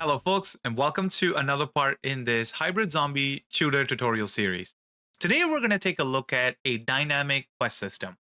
Hello, folks, and welcome to another part in this hybrid zombie shooter tutorial series. Today, we're going to take a look at a dynamic quest system.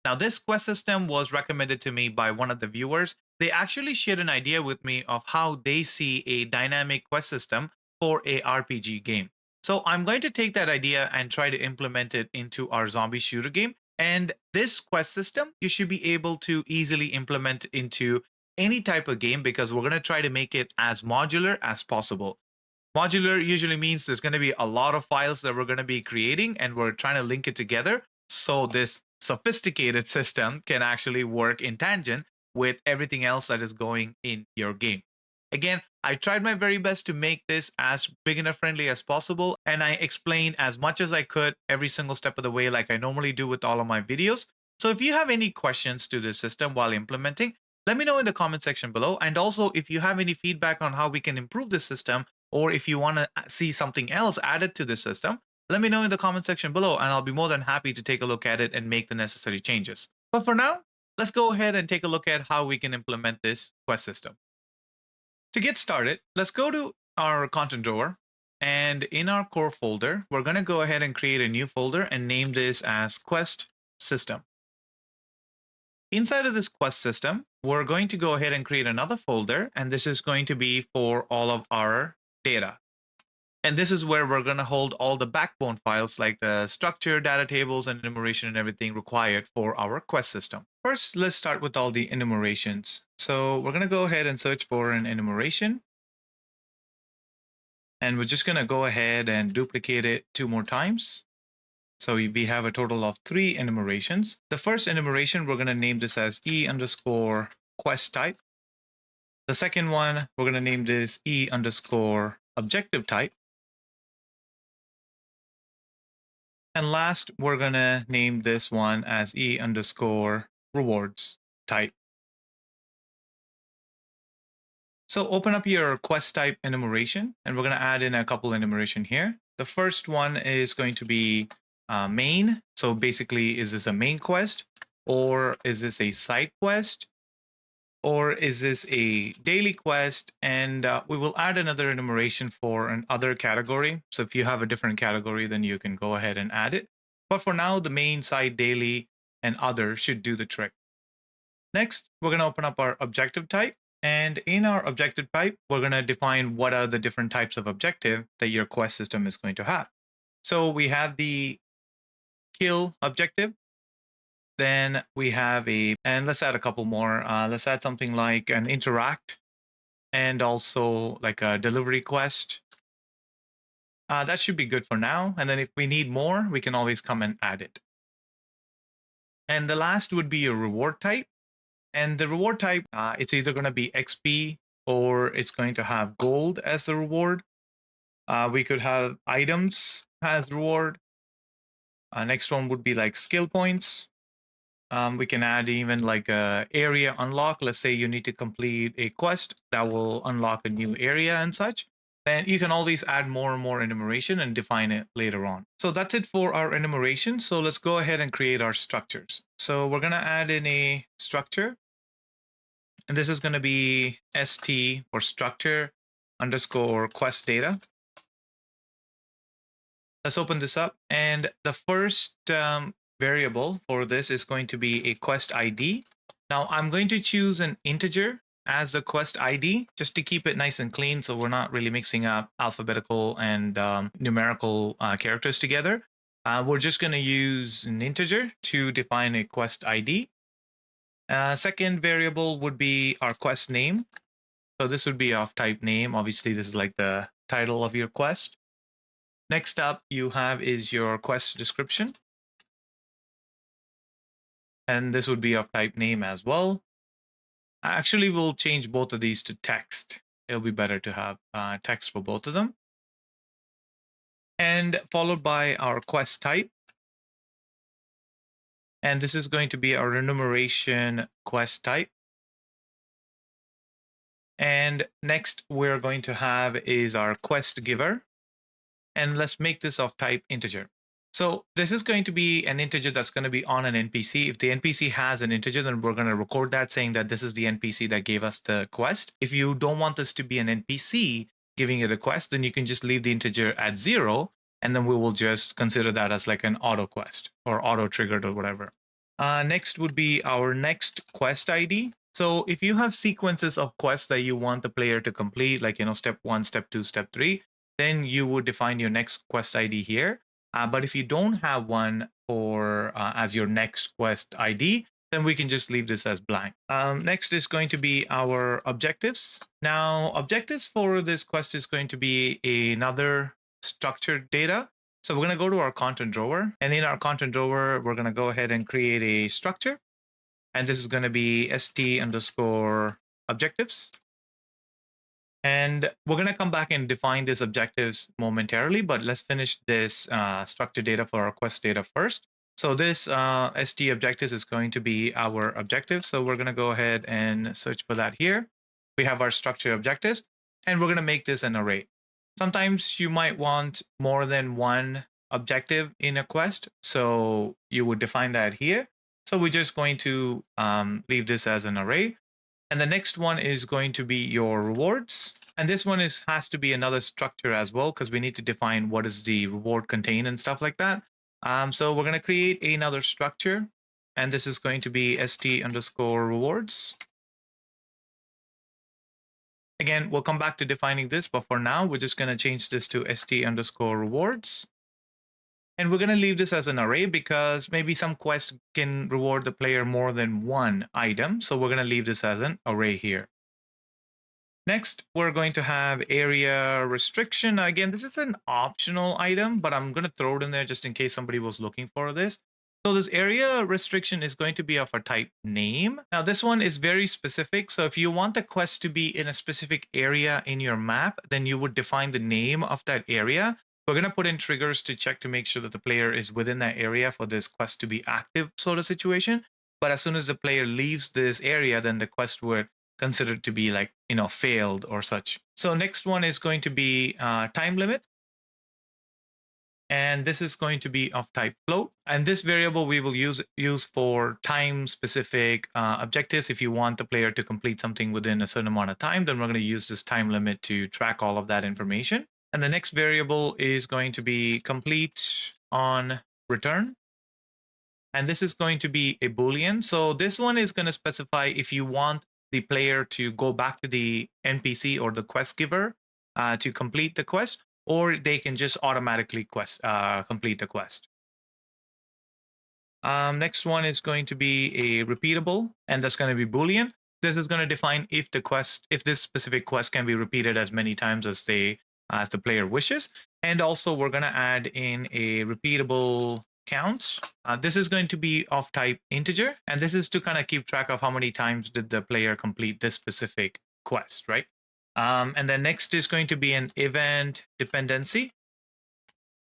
Now, this quest system was recommended to me by one of the viewers. They actually shared an idea with me of how they see a dynamic quest system for a RPG game. So, I'm going to take that idea and try to implement it into our zombie shooter game. And this quest system, you should be able to easily implement into any type of game because we're going to try to make it as modular as possible. Modular usually means there's going to be a lot of files that we're going to be creating and we're trying to link it together so this sophisticated system can actually work in tangent with everything else that is going in your game. Again, I tried my very best to make this as beginner friendly as possible, and I explained as much as I could every single step of the way, like I normally do with all of my videos. So if you have any questions to the system while implementing, let me know in the comment section below. And also, if you have any feedback on how we can improve this system, or if you want to see something else added to the system, let me know in the comment section below, and I'll be more than happy to take a look at it and make the necessary changes. But for now, let's go ahead and take a look at how we can implement this quest system. To get started, let's go to our content drawer, and in our core folder, we're going to go ahead and create a new folder and name this as quest system. Inside of this quest system, we're going to go ahead and create another folder, and this is going to be for all of our data. And this is where we're going to hold all the backbone files like the structure, data tables, and enumeration and everything required for our quest system. First, let's start with all the enumerations. So we're going to go ahead and search for an enumeration. And we're just going to go ahead and duplicate it 2 more times. So we have a total of 3 enumerations. The first enumeration, we're going to name this as E underscore quest type. The second one, we're going to name this E underscore objective type. And last, we're going to name this one as E underscore rewards type. So open up your quest type enumeration, and we're going to add in a couple enumeration here. The first one is going to be main. So basically, is this a main quest, or is this a side quest, or is this a daily quest? And we will add another enumeration for an other category. So if you have a different category, then you can go ahead and add it. But for now, the main, side, daily, and other should do the trick. Next, we're going to open up our objective type. And in our objective type, we're going to define what are the different types of objective that your quest system is going to have. So we have the kill objective. Then we have and let's add a couple more. Let's add something like an interact and also like a delivery quest. That should be good for now. And then if we need more, we can always come and add it. And the last would be a reward type. And the reward type, it's either going to be XP or it's going to have gold as the reward. We could have items as reward. Next one would be like skill points. We can add even like a area unlock. Let's say you need to complete a quest that will unlock a new area and such. Then you can always add more and more enumeration and define it later on. So that's it for our enumeration. So let's go ahead and create our structures. So we're going to add in a structure. And this is going to be st for structure underscore quest data. Let's open this up. And the first variable for this is going to be a quest ID. Now I'm going to choose an integer as the quest ID just to keep it nice and clean so we're not really mixing up alphabetical and numerical characters together. We're just going to use an integer to define a quest ID. Second variable would be our quest name. So this would be of type name. Obviously, this is like the title of your quest. Next up you have is your quest description. And this would be of type name as well. Actually, we'll change both of these to text. It'll be better to have text for both of them. And followed by our quest type. And this is going to be our enumeration quest type. And next we're going to have is our quest giver. And let's make this of type integer. So this is going to be an integer that's going to be on an NPC. If the NPC has an integer, then we're going to record that saying that this is the NPC that gave us the quest. If you don't want this to be an NPC giving it a quest, then you can just leave the integer at 0, and then we will just consider that as like an auto quest or auto triggered or whatever. Next would be our next quest ID. So if you have sequences of quests that you want the player to complete, like, step 1, step 2, step 3, then you would define your next quest ID here. But if you don't have one for as your next quest ID, then we can just leave this as blank. Next is going to be our objectives. Now, objectives for this quest is going to be another structured data. So we're going to go to our content drawer, and in our content drawer, we're going to go ahead and create a structure. And this is going to be st underscore objectives. And we're going to come back and define these objectives momentarily, but let's finish this structured data for our quest data first. So this st objectives is going to be our objective. So we're going to go ahead and search for that here. We have our structured objectives, and we're going to make this an array. Sometimes you might want more than one objective in a quest, so you would define that here. So we're just going to leave this as an array. And the next one is going to be your rewards. And this one has to be another structure as well, because we need to define what does the reward contain and stuff like that. So we're going to create another structure. And this is going to be st underscore rewards. Again, we'll come back to defining this, but for now, we're just going to change this to st underscore rewards. And we're going to leave this as an array because maybe some quests can reward the player more than one item. So we're going to leave this as an array here. Next, we're going to have area restriction. Again, this is an optional item, but I'm going to throw it in there just in case somebody was looking for this. So this area restriction is going to be of a type name. Now, this one is very specific. So if you want the quest to be in a specific area in your map, then you would define the name of that area. We're going to put in triggers to check to make sure that the player is within that area for this quest to be active sort of situation. But as soon as the player leaves this area, then the quest would considered to be like, failed or such. So next one is going to be time limit. And this is going to be of type float. And this variable we will use for time specific objectives. If you want the player to complete something within a certain amount of time, then we're going to use this time limit to track all of that information. And the next variable is going to be complete on return. And this is going to be a Boolean. So this one is going to specify if you want the player to go back to the NPC or the quest giver to complete the quest, or they can just automatically complete the quest. Next one is going to be a repeatable, and that's going to be Boolean. This is going to define if this specific quest can be repeated as many times as the player wishes. And also we're going to add in a repeatable count. This is going to be of type integer, and this is to kind of keep track of how many times did the player complete this specific quest, right? And then next is going to be an event dependency,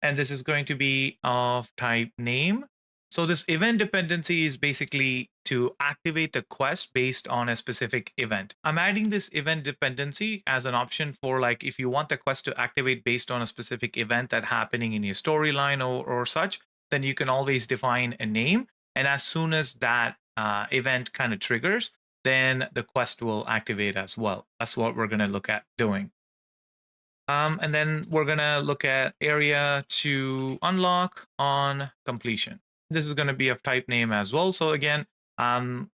and this is going to be of type name. So this event dependency is basically to activate the quest based on a specific event. I'm adding this event dependency as an option for like if you want the quest to activate based on a specific event that happening in your storyline or such, then you can always define a name. And as soon as that event kind of triggers, then the quest will activate as well. That's what we're going to look at doing. And then we're going to look at area to unlock on completion. This is going to be of type name as well. So again, some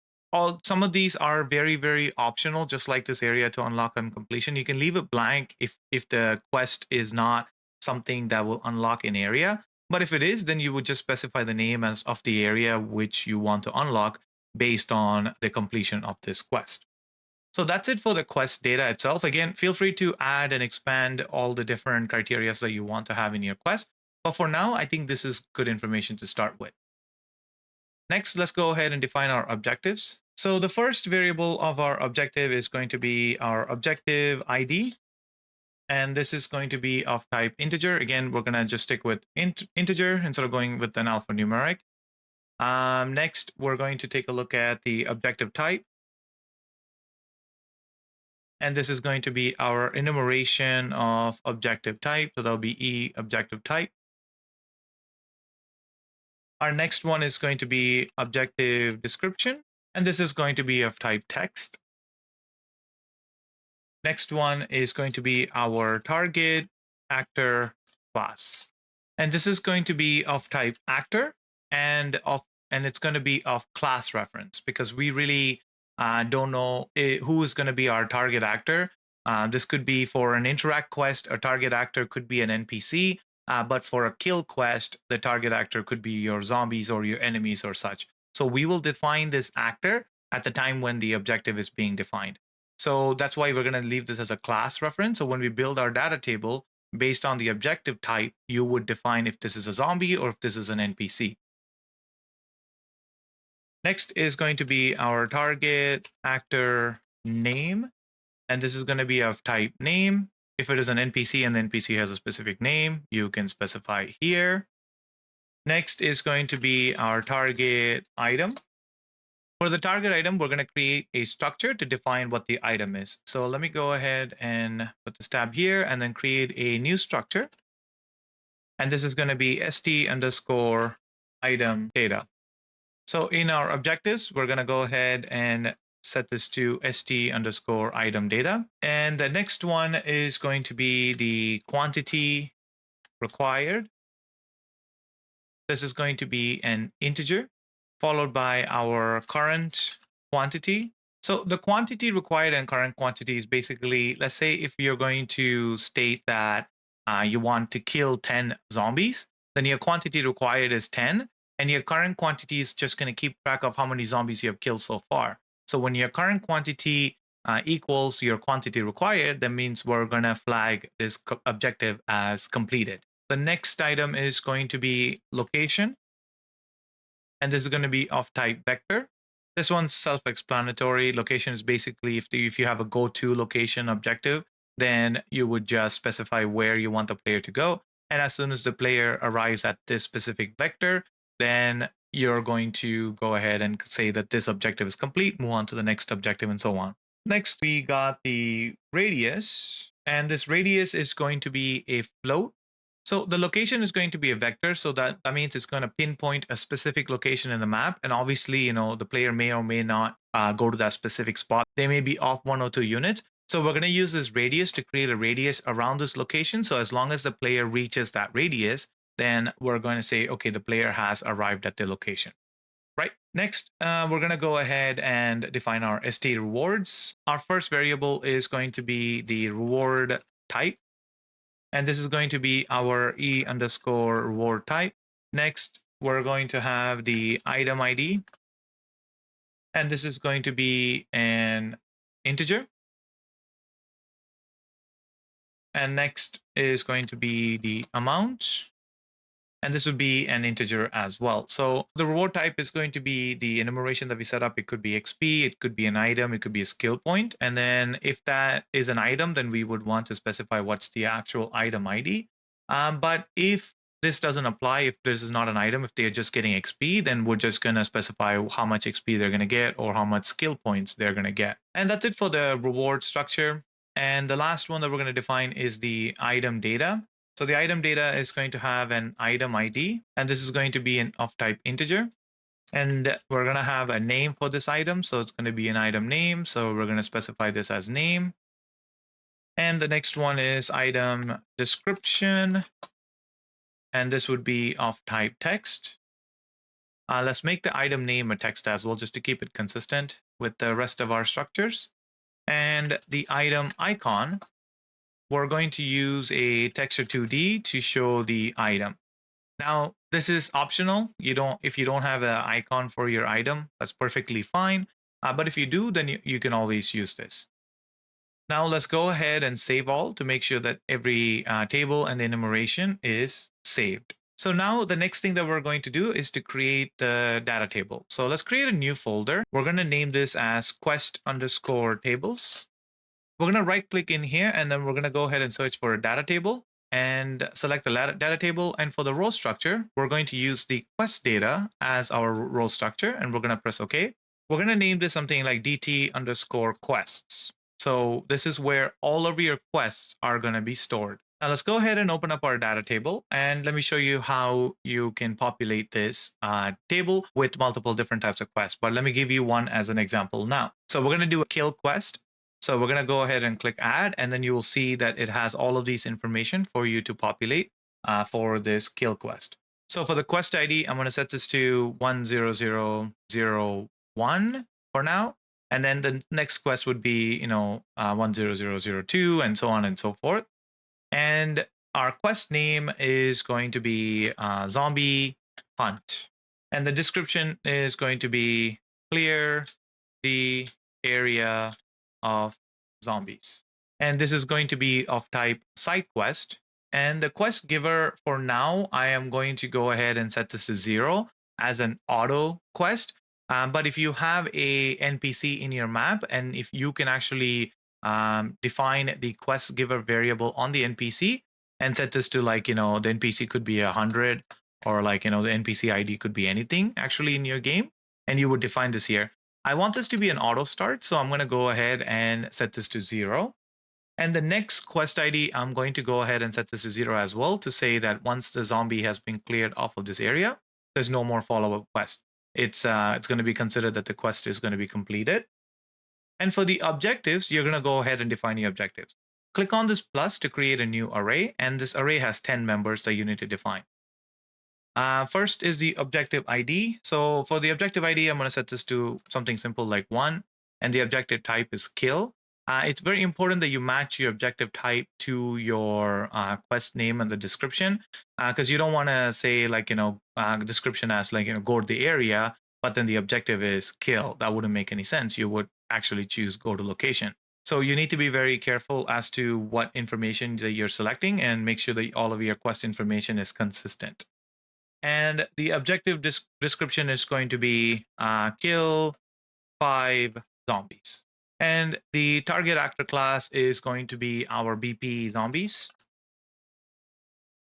of these are very, very optional, just like this area to unlock on completion. You can leave it blank if the quest is not something that will unlock an area. But if it is, then you would just specify the name of the area which you want to unlock based on the completion of this quest. So that's it for the quest data itself. Again, feel free to add and expand all the different criteria that you want to have in your quest. But for now, I think this is good information to start with. Next, let's go ahead and define our objectives. So the first variable of our objective is going to be our objective ID. And this is going to be of type integer. Again, we're going to just stick with integer instead of going with an alphanumeric. Next, we're going to take a look at the objective type. And this is going to be our enumeration of objective type. So that'll be E objective type. Our next one is going to be objective description, and this is going to be of type text. Next one is going to be our target actor class. And this is going to be of type actor and it's going to be of class reference because we really don't know who is going to be our target actor. This could be for an interact quest, a target actor could be an NPC, but for a kill quest, the target actor could be your zombies or your enemies or such. So we will define this actor at the time when the objective is being defined. So that's why we're going to leave this as a class reference. So when we build our data table based on the objective type, you would define if this is a zombie or if this is an NPC. Next is going to be our target actor name. And this is going to be of type name. If it is an NPC and the NPC has a specific name, you can specify here. Next is going to be our target item. For the target item, we're going to create a structure to define what the item is. So let me go ahead and put this tab here and then create a new structure. And this is going to be st underscore item data. So in our objectives, we're going to go ahead and set this to st underscore item data. And the next one is going to be the quantity required. This is going to be an integer followed by our current quantity. So the quantity required and current quantity is basically, let's say if you're going to state that you want to kill 10 zombies, then your quantity required is 10, and your current quantity is just going to keep track of how many zombies you have killed so far. So when your current quantity equals your quantity required, that means we're going to flag this objective as completed. The next item is going to be location, and this is going to be of type vector. This one's self-explanatory. Location is basically if you have a go-to location objective, then you would just specify where you want the player to go. And as soon as the player arrives at this specific vector, then you're going to go ahead and say that this objective is complete, move on to the next objective, and so on. Next, we got the radius, and this radius is going to be a float. So the location is going to be a vector, so that means it's going to pinpoint a specific location in the map. And obviously, the player may or may not go to that specific spot. They may be off 1 or 2 units. So we're going to use this radius to create a radius around this location. So as long as the player reaches that radius, then we're going to say, okay, the player has arrived at the location. Right. Next, we're going to go ahead and define our st rewards. Our first variable is going to be the reward type. And this is going to be our e underscore reward type. Next, we're going to have the item ID. And this is going to be an integer. And next is going to be the amount. And this would be an integer as well. So the reward type is going to be the enumeration that we set up. It could be XP, it could be an item, it could be a skill point. And then if that is an item, then we would want to specify what's the actual item ID. But if this doesn't apply, if this is not an item, if they're just getting XP, then we're just going to specify how much XP they're going to get or how much skill points they're going to get. And that's it for the reward structure. And the last one that we're going to define is the item data. So the item data is going to have an item ID, and this is going to be an of type integer. And we're going to have a name for this item. So it's going to be an item name. So we're going to specify this as name. And the next one is item description. And this would be of type text. Let's make the item name a text as well, just to keep it consistent with the rest of our structures. And the item icon, we're going to use a texture 2D to show the item. Now, this is optional. If you don't have an icon for your item, that's perfectly fine. But if you do, then you can always use this. Now let's go ahead and save all to make sure that every table and the enumeration is saved. So now the next thing that we're going to do is to create the data table. So let's create a new folder. We're going to name this as quest underscore tables. We're going to right click in here, and then we're going to go ahead and search for a data table and select the data table. And for the row structure, we're going to use the quest data as our row structure, and we're going to press OK. We're going to name this something like dt underscore quests. So this is where all of your quests are going to be stored. Now let's go ahead and open up our data table, and let me show you how you can populate this table with multiple different types of quests. But let me give you one as an example now. So we're going to do a kill quest. So we're going to go ahead and click add, and then you will see that it has all of these information for you to populate for this kill quest. So for the quest ID, I'm going to set this to 10001 for now. And then the next quest would be, 10002 and so on and so forth. And our quest name is going to be Zombie Hunt. And the description is going to be clear the area of zombies. And this is going to be of type side quest. And the quest giver for now, I am going to go ahead and set this to 0 as an auto quest. But if you have a NPC in your map, and if you can actually define the quest giver variable on the NPC and set this to the NPC could be 100, or the NPC ID could be anything actually in your game. And you would define this here. I want this to be an auto start. So I'm going to go ahead and set this to 0. And the next quest ID, I'm going to go ahead and set this to 0 as well, to say that once the zombie has been cleared off of this area, there's no more follow-up quest. It's going to be considered that the quest is going to be completed. And for the objectives, you're going to go ahead and define the objectives. Click on this plus to create a new array, and this array has 10 members that you need to define. First is the objective ID. So for the objective ID, I'm going to set this to something simple like 1, and the objective type is kill. It's very important that you match your objective type to your quest name and the description, because you don't want to say description as go to the area, but then the objective is kill. That wouldn't make any sense. You would actually choose go to location. So you need to be very careful as to what information that you're selecting, and make sure that all of your quest information is consistent. And the objective description is going to be kill 5 zombies. And the target actor class is going to be our BP zombies.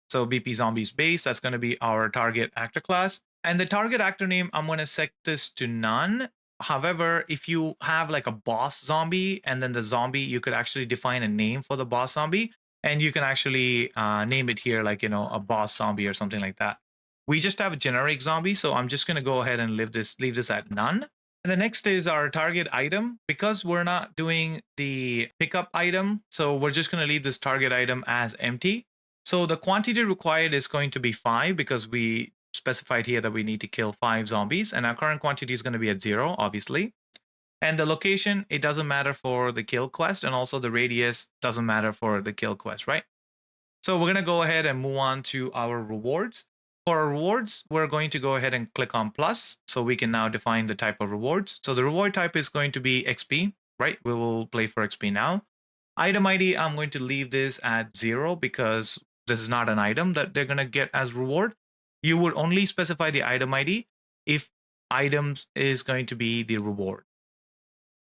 So BP zombies base, that's going to be our target actor class. And the target actor name, I'm going to set this to none. However, if you have like a boss zombie and then the zombie, you could actually define a name for the boss zombie. And you can actually name it here a boss zombie or something like that. We just have a generic zombie, so I'm just going to go ahead and leave this at none. And the next is our target item. Because we're not doing the pickup item, so we're just going to leave this target item as empty. So the quantity required is going to be 5, because we specified here that we need to kill 5 zombies, and our current quantity is going to be at 0, obviously. And the location, it doesn't matter for the kill quest, and also the radius doesn't matter for the kill quest, right? So we're going to go ahead and move on to our rewards. For our rewards, we're going to go ahead and click on plus, so we can now define the type of rewards. So the reward type is going to be XP, right? We will play for XP now. Item ID, I'm going to leave this at 0, because this is not an item that they're going to get as reward. You would only specify the item ID if items is going to be the reward.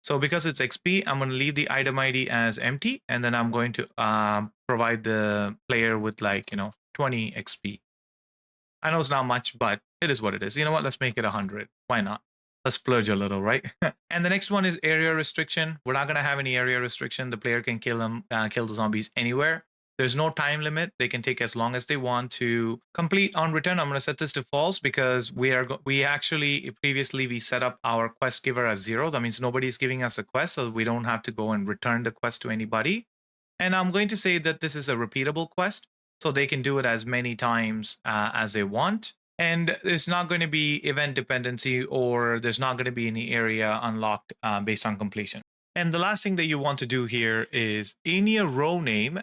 So because it's XP, I'm going to leave the item ID as empty, and then I'm going to provide the player with 20 XP. I know it's not much, but it is what it is. You know what? Let's make it 100. Why not? Let's splurge a little, right? And the next one is area restriction. We're not going to have any area restriction. The player can kill the zombies anywhere. There's no time limit. They can take as long as they want to complete. On return, I'm going to set this to false, because we actually previously set up our quest giver as 0. That means nobody's giving us a quest, so we don't have to go and return the quest to anybody. And I'm going to say that this is a repeatable quest, so they can do it as many times as they want. And there's not going to be event dependency, or there's not going to be any area unlocked based on completion. And the last thing that you want to do here is in your row name.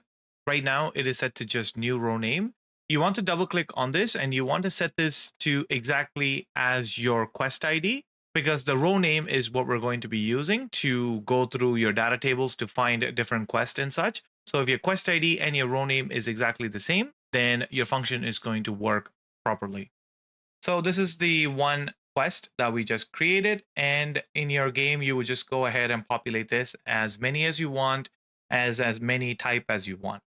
Right now, it is set to just new row name. You want to double click on this, and you want to set this to exactly as your quest ID, because the row name is what we're going to be using to go through your data tables to find different quests and such. So if your quest ID and your row name is exactly the same, then your function is going to work properly. So this is the one quest that we just created. And in your game, you would just go ahead and populate this as many as you want, as many type as you want.